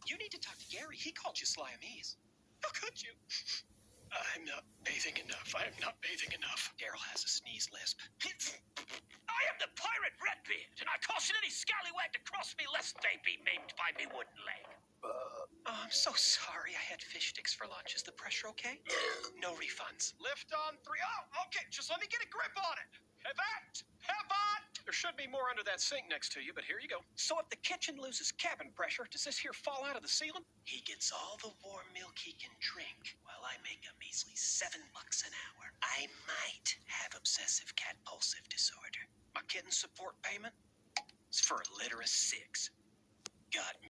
You need to talk to Gary. He called you Siamese. How could you? I'm not bathing enough. I am not bathing enough. Daryl has a sneeze lisp. I am the pirate Redbeard, and I caution any scallywag to cross me lest they be maimed by me wooden leg. Oh, I'm so sorry. I had fish sticks for lunch. Is the pressure okay? No refunds. Lift on 3. Oh, okay. Just let me get a grip on it. Pivot! Pivot! There should be more under that sink next to you, but here you go. So if the kitchen loses cabin pressure, does this here fall out of the ceiling? He gets all the warm milk he can drink while I make a measly $7 an hour. I might have obsessive compulsive disorder. My kitten support payment is for a litter of 6. Got me.